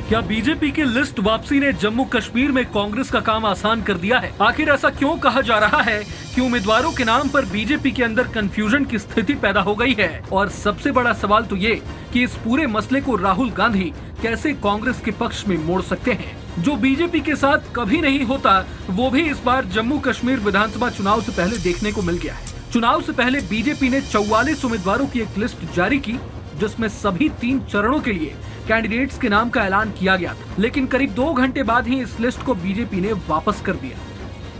क्या बीजेपी की लिस्ट वापसी ने जम्मू कश्मीर में कांग्रेस का काम आसान कर दिया है? आखिर ऐसा क्यों कहा जा रहा है कि उम्मीदवारों के नाम पर बीजेपी के अंदर कंफ्यूजन की स्थिति पैदा हो गई है? और सबसे बड़ा सवाल तो ये कि इस पूरे मसले को राहुल गांधी कैसे कांग्रेस के पक्ष में मोड़ सकते हैं? जो बीजेपी के साथ कभी नहीं होता, वो भी इस बार जम्मू कश्मीर विधानसभा चुनाव से पहले देखने को मिल गया है। चुनाव से पहले बीजेपी ने 44 उम्मीदवारों की एक लिस्ट जारी की, जिसमें सभी 3 चरणों के लिए कैंडिडेट्स के नाम का ऐलान किया गया था। लेकिन करीब 2 घंटे बाद ही इस लिस्ट को बीजेपी ने वापस कर दिया।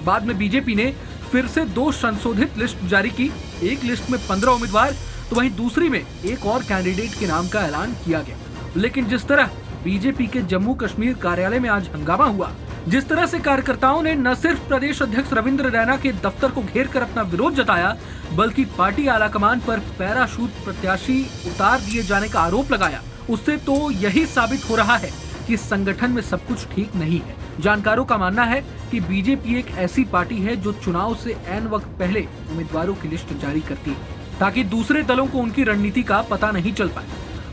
बाद में बीजेपी ने फिर से 2 संशोधित लिस्ट जारी की। एक लिस्ट में 15 उम्मीदवार तो वहीं दूसरी में एक और कैंडिडेट के नाम का ऐलान किया गया। लेकिन जिस तरह बीजेपी के जम्मू कश्मीर कार्यालय में आज हंगामा हुआ, जिस तरह से कार्यकर्ताओं ने न सिर्फ प्रदेश अध्यक्ष रविंद्र रैना के दफ्तर को घेर कर अपना विरोध जताया, बल्कि पार्टी आलाकमान पर पैराशूट प्रत्याशी उतार दिए जाने का आरोप लगाया, उससे तो यही साबित हो रहा है कि संगठन में सब कुछ ठीक नहीं है। जानकारों का मानना है कि बीजेपी एक ऐसी पार्टी है जो चुनाव से ऐन वक्त पहले उम्मीदवारों की लिस्ट जारी करती है ताकि दूसरे दलों को उनकी रणनीति का पता नहीं चल पाए।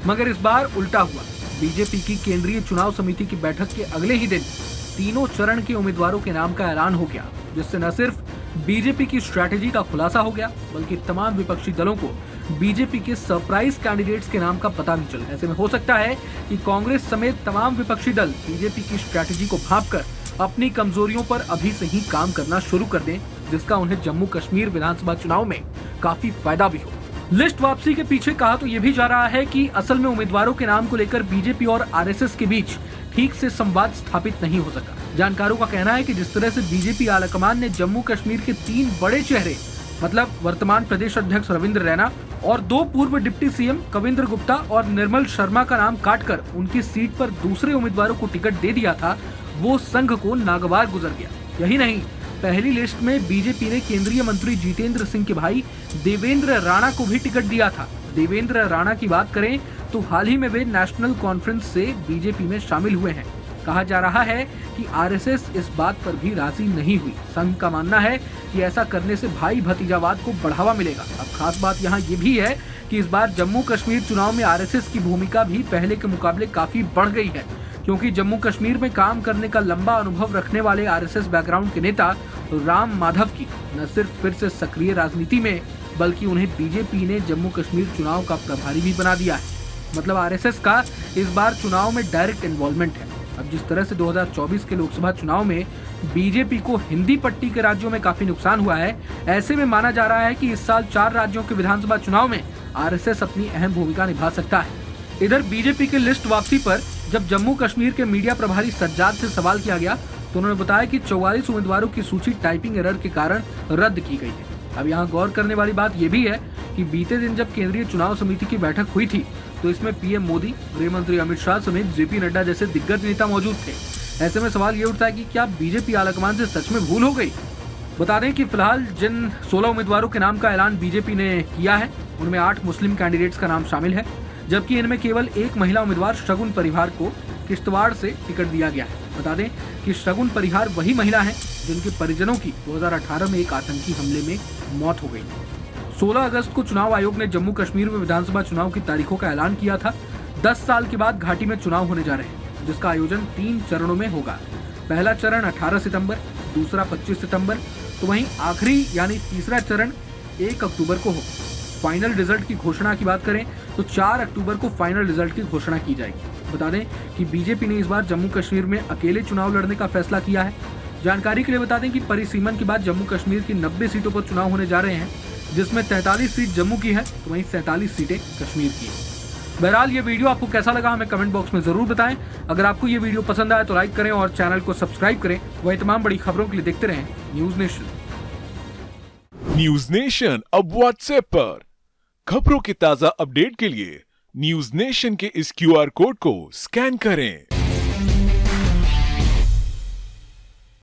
मगर इस बार उल्टा हुआ। बीजेपी की केंद्रीय चुनाव समिति की बैठक के अगले ही दिन तीनों चरण के उम्मीदवारों के नाम का ऐलान हो गया, जिससे न सिर्फ बीजेपी की स्ट्रैटेजी का खुलासा हो गया, बल्कि तमाम विपक्षी दलों को बीजेपी के सरप्राइज कैंडिडेट्स के नाम का पता भी चला। ऐसे में हो सकता है कि कांग्रेस समेत तमाम विपक्षी दल बीजेपी की स्ट्रैटेजी को भांपकर अपनी कमजोरियों पर अभी से ही काम करना शुरू कर दें, जिसका उन्हें जम्मू कश्मीर विधानसभा चुनाव में काफी फायदा भी हो। लिस्ट वापसी के पीछे कहा तो ये भी जा रहा है कि असल में उम्मीदवारों के नाम को लेकर बीजेपी और आरएसएस के बीच ठीक से संवाद स्थापित नहीं हो सका। जानकारों का कहना है कि जिस तरह से बीजेपी आलाकमान ने जम्मू कश्मीर के 3 बड़े चेहरे, मतलब वर्तमान प्रदेश अध्यक्ष रविंद्र रैना और 2 पूर्व डिप्टी सीएम कविंद्र गुप्ता और निर्मल शर्मा का नाम काटकर उनकी सीट पर दूसरे उम्मीदवारों को टिकट दे दिया था, वो संघ को नागवार गुजर गया। यही नहीं, पहली लिस्ट में बीजेपी ने केंद्रीय मंत्री जितेंद्र सिंह के भाई देवेंद्र राणा को भी टिकट दिया था। देवेंद्र राणा की बात करें तो हाल ही में वे नेशनल कॉन्फ्रेंस से बीजेपी में शामिल हुए हैं। कहा जा रहा है कि आरएसएस इस बात पर भी राजी नहीं हुई। संघ का मानना है कि ऐसा करने से भाई भतीजावाद को बढ़ावा मिलेगा। अब खास बात यहाँ ये भी है कि इस बार जम्मू कश्मीर चुनाव में आरएसएस की भूमिका भी पहले के मुकाबले काफी बढ़ गई है, क्योंकि जम्मू कश्मीर में काम करने का लंबा अनुभव रखने वाले आरएसएस बैकग्राउंड के नेता राम माधव की न सिर्फ फिर से सक्रिय राजनीति में, बल्कि उन्हें बीजेपी ने जम्मू कश्मीर चुनाव का प्रभारी भी बना दिया है। मतलब आरएसएस का इस बार चुनाव में डायरेक्ट इन्वॉल्वमेंट है। अब जिस तरह से 2024 के लोकसभा चुनाव में बीजेपी को हिंदी पट्टी के राज्यों में काफी नुकसान हुआ है, ऐसे में माना जा रहा है कि इस साल 4 राज्यों के विधानसभा चुनाव में आरएसएस अपनी अहम भूमिका निभा सकता है। इधर बीजेपी की लिस्ट वापसी पर जब जम्मू कश्मीर के मीडिया प्रभारी सज्जाद से सवाल किया गया तो उन्होंने बताया कि 44 उम्मीदवारों की सूची टाइपिंग एरर के कारण रद्द की गई है। अब यहाँ गौर करने वाली बात यह भी है कि बीते दिन जब केंद्रीय चुनाव समिति की बैठक हुई थी तो इसमें पीएम मोदी, गृह मंत्री अमित शाह समेत जेपी नड्डा जैसे दिग्गज नेता मौजूद थे। ऐसे में सवाल ये उठता है कि क्या बीजेपी आलाकमान से सच में भूल हो गई? बता दें कि फिलहाल जिन 16 उम्मीदवारों के नाम का ऐलान बीजेपी ने किया है, उनमें 8 मुस्लिम कैंडिडेट्स का नाम शामिल है, जबकि इनमें केवल एक महिला उम्मीदवार शगुन परिहार को किश्तवाड़ से टिकट दिया गया है। बता दें कि शगुन परिहार वही महिला है जिनके परिजनों की 2018 में एक आतंकी हमले में मौत हो गई थी। 16 अगस्त को चुनाव आयोग ने जम्मू कश्मीर में विधानसभा चुनाव की तारीखों का ऐलान किया था। 10 साल के बाद घाटी में चुनाव होने जा रहे हैं, जिसका आयोजन 3 चरणों में होगा। पहला चरण 18 सितंबर, दूसरा 25 सितंबर, तो वहीं आखिरी यानी तीसरा चरण 1 अक्टूबर को होगा। फाइनल रिजल्ट की घोषणा की बात करें तो 4 अक्टूबर को फाइनल रिजल्ट की घोषणा की जाएगी। बता दें कि बीजेपी ने इस बार जम्मू कश्मीर में अकेले चुनाव लड़ने का फैसला किया है। जानकारी के लिए बता दें कि परिसीमन के बाद जम्मू कश्मीर की 90 सीटों पर चुनाव होने जा रहे हैं, जिसमें 43 सीट जम्मू की है तो वहीं 47 सीटें कश्मीर की है। बहरहाल ये वीडियो आपको कैसा लगा हमें कमेंट बॉक्स में जरूर बताएं। अगर आपको ये वीडियो पसंद आए तो लाइक करें और चैनल को सब्सक्राइब करें। वही तमाम बड़ी खबरों के लिए देखते रहें न्यूज नेशन। न्यूज नेशन अब व्हाट्सएप पर खबरों के ताजा अपडेट के लिए न्यूज नेशन के इस क्यूआर कोड को स्कैन करें।